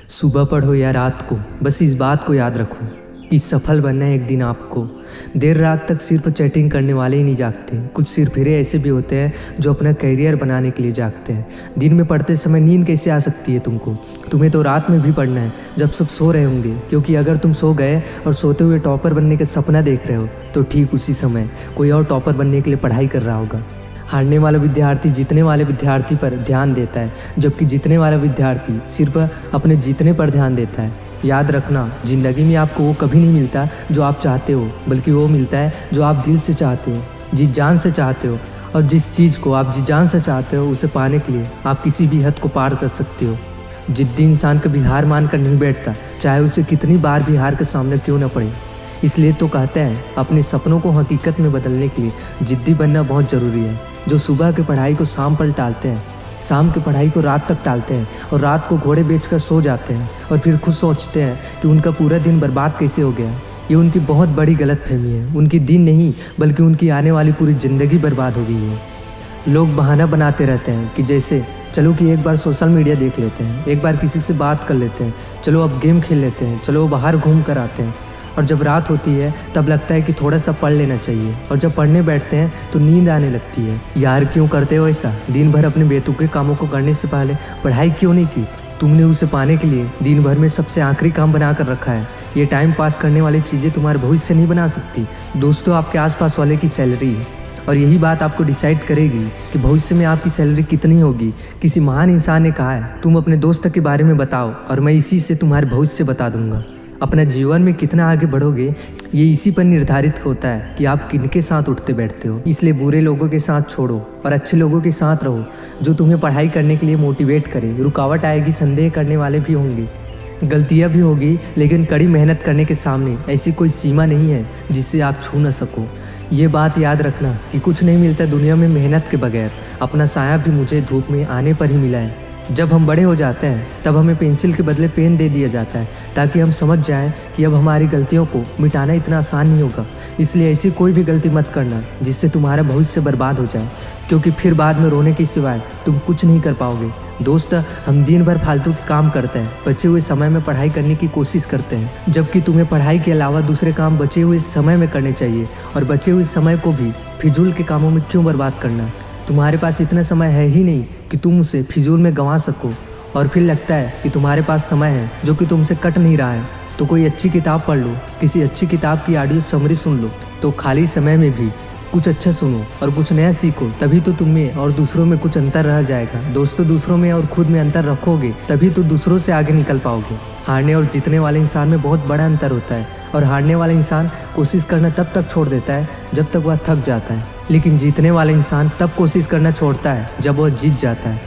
सुबह पढ़ो या रात को, बस इस बात को याद रखो कि सफल बनना है एक दिन आपको। देर रात तक सिर्फ चैटिंग करने वाले ही नहीं जागते, कुछ सिरफिरे ऐसे भी होते हैं जो अपना करियर बनाने के लिए जागते हैं। दिन में पढ़ते समय नींद कैसे आ सकती है तुमको? तुम्हें तो रात में भी पढ़ना है जब सब सो रहे होंगे, क्योंकि अगर तुम सो गए और सोते हुए टॉपर बनने का सपना देख रहे हो तो ठीक उसी समय कोई और टॉपर बनने के लिए पढ़ाई कर रहा होगा। हारने वाला विद्यार्थी जीतने वाले विद्यार्थी पर ध्यान देता है, जबकि जीतने वाला विद्यार्थी सिर्फ अपने जीतने पर ध्यान देता है। याद रखना, ज़िंदगी में आपको वो कभी नहीं मिलता जो आप चाहते हो, बल्कि वो मिलता है जो आप दिल से चाहते हो, जी जान से चाहते हो। और जिस चीज़ को आप जी जान से चाहते हो उसे पाने के लिए आप किसी भी हद को पार कर सकते हो। जिद्दी इंसान कभी हार मान कर नहीं बैठता, चाहे उसे कितनी बार भी हार के सामने क्यों न पड़े। इसलिए तो कहते हैं अपने सपनों को हकीकत में बदलने के लिए जिद्दी बनना बहुत ज़रूरी है। जो सुबह की पढ़ाई को शाम पर टालते हैं, शाम की पढ़ाई को रात तक टालते हैं और रात को घोड़े बेचकर सो जाते हैं और फिर खुद सोचते हैं कि उनका पूरा दिन बर्बाद कैसे हो गया। ये उनकी बहुत बड़ी गलतफहमी है। उनकी दिन नहीं बल्कि उनकी आने वाली पूरी ज़िंदगी बर्बाद हो गई है। लोग बहाना बनाते रहते हैं कि जैसे चलो कि एक बार सोशल मीडिया देख लेते हैं, एक बार किसी से बात कर लेते हैं, चलो अब गेम खेल लेते हैं, चलो बाहर घूम कर आते हैं। और जब रात होती है तब लगता है कि थोड़ा सा पढ़ लेना चाहिए, और जब पढ़ने बैठते हैं तो नींद आने लगती है। यार क्यों करते हो ऐसा? दिन भर अपने बेतुके कामों को करने से पहले पढ़ाई क्यों नहीं की? तुमने उसे पाने के लिए दिन भर में सबसे आखिरी काम बना कर रखा है। ये टाइम पास करने वाली चीज़ें तुम्हारे भविष्य नहीं बना सकती। दोस्तों, आपके आसपास वाले की सैलरी है और यही बात आपको डिसाइड करेगी कि भविष्य में आपकी सैलरी कितनी होगी। किसी महान इंसान ने कहा है, तुम अपने दोस्त के बारे में बताओ और मैं इसी से तुम्हारे भविष्य बता दूंगा। अपना जीवन में कितना आगे बढ़ोगे ये इसी पर निर्धारित होता है कि आप किनके साथ उठते बैठते हो। इसलिए बुरे लोगों के साथ छोड़ो और अच्छे लोगों के साथ रहो, जो तुम्हें पढ़ाई करने के लिए मोटिवेट करे। रुकावट आएगी, संदेह करने वाले भी होंगे, गलतियां भी होगी, लेकिन कड़ी मेहनत करने के सामने ऐसी कोई सीमा नहीं है जिससे आप छू न सको। ये बात याद रखना कि कुछ नहीं मिलता दुनिया में मेहनत के बगैर। अपना साया भी मुझे धूप में आने पर ही मिला है। जब हम बड़े हो जाते हैं तब हमें पेंसिल के बदले पेन दे दिया जाता है, ताकि हम समझ जाएं कि अब हमारी गलतियों को मिटाना इतना आसान नहीं होगा। इसलिए ऐसी कोई भी गलती मत करना जिससे तुम्हारा भविष्य बर्बाद हो जाए, क्योंकि फिर बाद में रोने के सिवाय तुम कुछ नहीं कर पाओगे। दोस्त, हम दिन भर फालतू के काम करते हैं, बचे हुए समय में पढ़ाई करने की कोशिश करते हैं, जबकि तुम्हें पढ़ाई के अलावा दूसरे काम बचे हुए समय में करने चाहिए। और बचे हुए समय को भी फिजूल के कामों में क्यों बर्बाद करना? तुम्हारे पास इतना समय है ही नहीं कि तुम उसे फिजूल में गंवा सको, और फिर लगता है कि तुम्हारे पास समय है जो कि तुमसे कट नहीं रहा है। तो कोई अच्छी किताब पढ़ लो, किसी अच्छी किताब की ऑडियो समरी सुन लो। तो खाली समय में भी कुछ अच्छा सुनो और कुछ नया सीखो, तभी तो तुम में और दूसरों में कुछ अंतर रह जाएगा। दोस्तों, दूसरों में और खुद में अंतर रखोगे तभी तो दूसरों से आगे निकल पाओगे। हारने और जीतने वाले इंसान में बहुत बड़ा अंतर होता है, और हारने वाला इंसान कोशिश करना तब तक छोड़ देता है जब तक वह थक जाता है, लेकिन जीतने वाला इंसान तब कोशिश करना छोड़ता है जब वह जीत जाता है।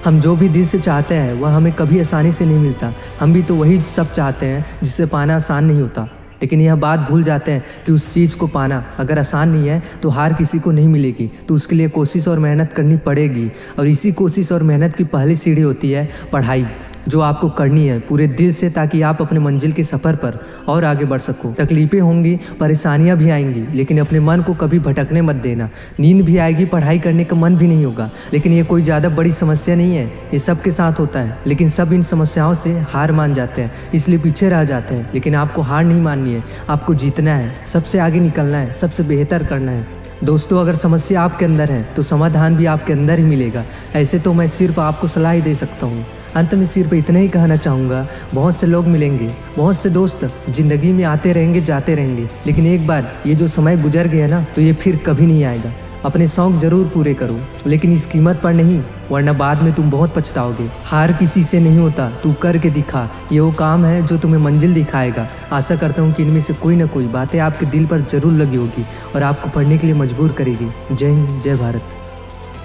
हम जो भी दिल से चाहते हैं वह हमें कभी आसानी से नहीं मिलता। हम भी तो वही सब चाहते हैं जिसे पाना आसान नहीं होता, लेकिन यह बात भूल जाते हैं कि उस चीज़ को पाना अगर आसान नहीं है तो हार किसी को नहीं मिलेगी, तो उसके लिए कोशिश और मेहनत करनी पड़ेगी। और इसी कोशिश और मेहनत की पहली सीढ़ी होती है पढ़ाई, जो आपको करनी है पूरे दिल से, ताकि आप अपने मंजिल के सफ़र पर और आगे बढ़ सको। तकलीफ़ें होंगी, परेशानियां भी आएंगी, लेकिन अपने मन को कभी भटकने मत देना। नींद भी आएगी, पढ़ाई करने का मन भी नहीं होगा, लेकिन ये कोई ज़्यादा बड़ी समस्या नहीं है। ये सबके साथ होता है, लेकिन सब इन समस्याओं से हार मान जाते हैं, इसलिए पीछे रह जाते हैं। लेकिन आपको हार नहीं माननी है, आपको जीतना है, सबसे आगे निकलना है, सबसे बेहतर करना है। दोस्तों, अगर समस्या आपके अंदर है तो समाधान भी आपके अंदर ही मिलेगा। ऐसे तो मैं सिर्फ आपको सलाह ही दे सकता हूँ। अंत में सिर्फ इतना ही कहना चाहूँगा, बहुत से लोग मिलेंगे, बहुत से दोस्त ज़िंदगी में आते रहेंगे, जाते रहेंगे, लेकिन एक बार ये जो समय गुजर गया ना तो ये फिर कभी नहीं आएगा। अपने शौक जरूर पूरे करो, लेकिन इस कीमत पर नहीं, वरना बाद में तुम बहुत पछताओगे। हार किसी से नहीं होता, तू करके दिखा। ये वो काम है जो तुम्हें मंजिल दिखाएगा। आशा करता हूँ कि इनमें से कोई ना कोई बातें आपके दिल पर जरूर लगी होगी और आपको पढ़ने के लिए मजबूर करेगी। जय हिंद, जय भारत।